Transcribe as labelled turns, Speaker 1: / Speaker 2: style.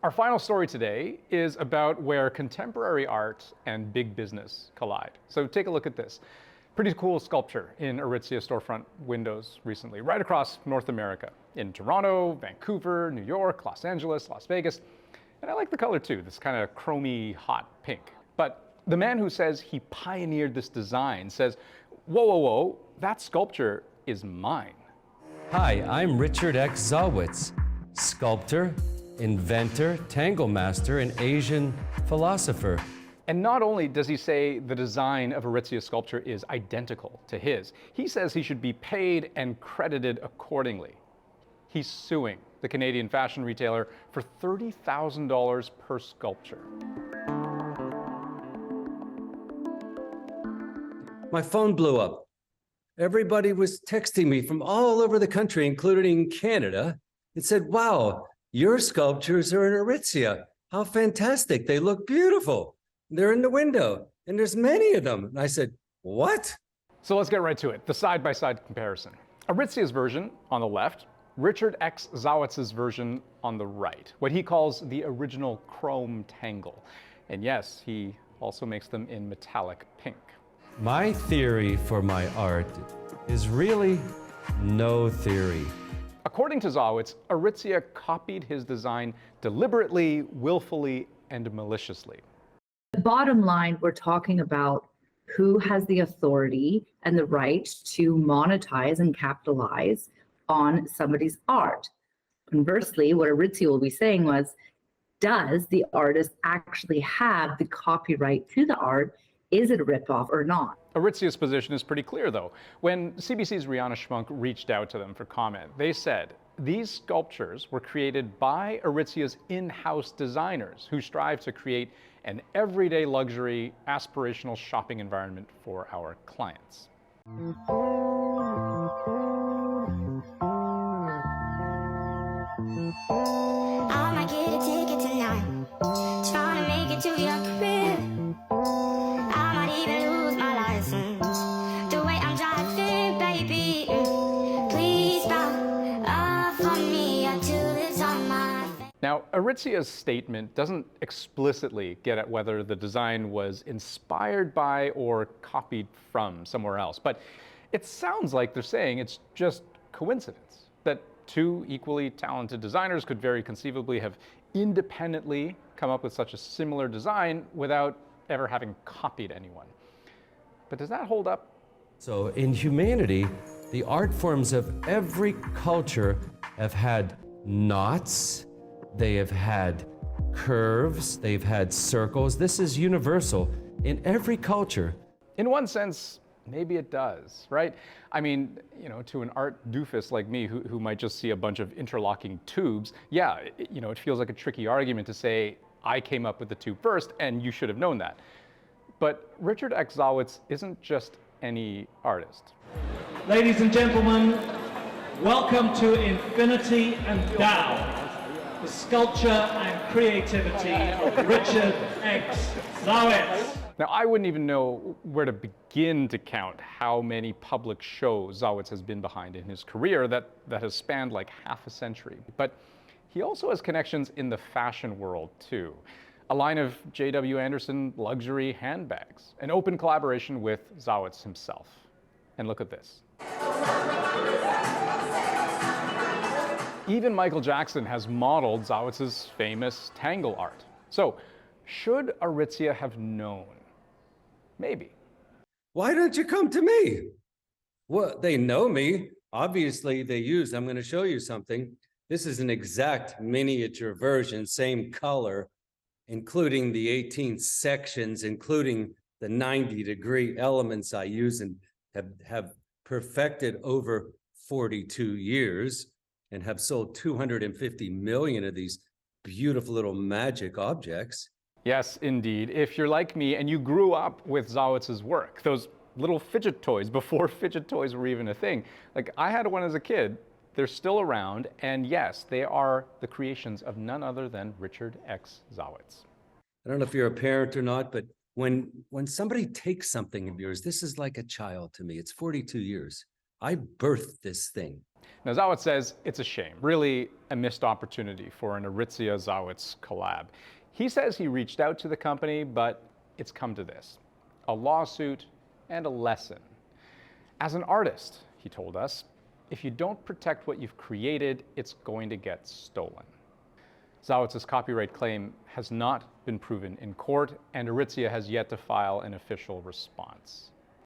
Speaker 1: Our final story today is about where contemporary art and big business collide. So take a look at this. Pretty cool sculpture in Aritzia storefront windows recently, right across North America, in Toronto, Vancouver, New York, Los Angeles, Las Vegas. And I like the color too, this kind of chromy hot pink. But the man who says he pioneered this design says, whoa, whoa, whoa, that sculpture is mine.
Speaker 2: Hi, I'm Richard X. Zawitz, sculptor, inventor, tangle master, and Asian philosopher.
Speaker 1: And not only does he say the design of Aritzia's sculpture is identical to his, he says he should be paid and credited accordingly. He's suing the Canadian fashion retailer for $30,000 per sculpture.
Speaker 2: My phone blew up. Everybody was texting me from all over the country, including Canada, and said, wow, your sculptures are in Aritzia. How fantastic. They look beautiful. They're in the window, and there's many of them. And I said, what?
Speaker 1: So let's get right to it, the side-by-side comparison. Aritzia's version on the left, Richard X. Zawitz's version on the right, what he calls the original chrome tangle. And yes, he also makes them in metallic pink.
Speaker 2: My theory for my art is really no theory.
Speaker 1: According to Zawitz, Aritzia copied his design deliberately, willfully, and maliciously.
Speaker 3: The bottom line, we're talking about who has the authority and the right to monetize and capitalize on somebody's art. Conversely, what Aritzia will be saying was, does the artist actually have the copyright to the art? Is it a ripoff or not?
Speaker 1: Aritzia's position is pretty clear, though. When CBC's Rihanna Schmunk reached out to them for comment, they said these sculptures were created by Aritzia's in-house designers who strive to create an everyday luxury, aspirational shopping environment for our clients.
Speaker 4: I might get a ticket tonight, trying to make it to your crib. I might even lose my license, the way I'm driving, baby. Please bow for me until it's on my face.
Speaker 1: Now, Aritzia's statement doesn't explicitly get at whether the design was inspired by or copied from somewhere else, but it sounds like they're saying it's just coincidence that two equally talented designers could very conceivably have independently come up with such a similar design without ever having copied anyone. But does that hold up?
Speaker 2: So in humanity, the art forms of every culture have had knots, they have had curves, they've had circles. This is universal in every culture.
Speaker 1: In one sense, maybe it does, right? I mean, you know, to an art doofus like me who might just see a bunch of interlocking tubes, yeah, it feels like a tricky argument to say, I came up with the tube first and you should have known that. But Richard X. Zawitz isn't just any artist.
Speaker 5: Ladies and gentlemen, welcome to Infinity and Down, the sculpture and creativity of Richard X. Zawitz.
Speaker 1: Now, I wouldn't even know where to begin to count how many public shows Zawitz has been behind in his career that has spanned like half a century. But he also has connections in the fashion world too. A line of J.W. Anderson luxury handbags, an open collaboration with Zawitz himself. And look at this. Even Michael Jackson has modeled Zawitz's famous tangle art. So, should Aritzia have known? Maybe.
Speaker 2: Why don't you come to me? Well, they know me. Obviously, they use, I'm going to show you something. This is an exact miniature version, same color, including the 18 sections, including the 90-degree elements I use and have perfected over 42 years and have sold 250 million of these beautiful little magic objects.
Speaker 1: Yes, indeed. If you're like me and you grew up with Zawitz's work, those little fidget toys before fidget toys were even a thing, like I had one as a kid, they're still around, and yes, they are the creations of none other than Richard X. Zawitz.
Speaker 2: I don't know if you're a parent or not, but when somebody takes something of yours, this is like a child to me. It's 42 years. I birthed this thing.
Speaker 1: Now, Zawitz says it's a shame, really a missed opportunity for an Aritzia-Zawitz collab. He says he reached out to the company, but it's come to this: a lawsuit and a lesson. As an artist, he told us, if you don't protect what you've created, it's going to get stolen. Zawitz's copyright claim has not been proven in court, and Aritzia has yet to file an official response.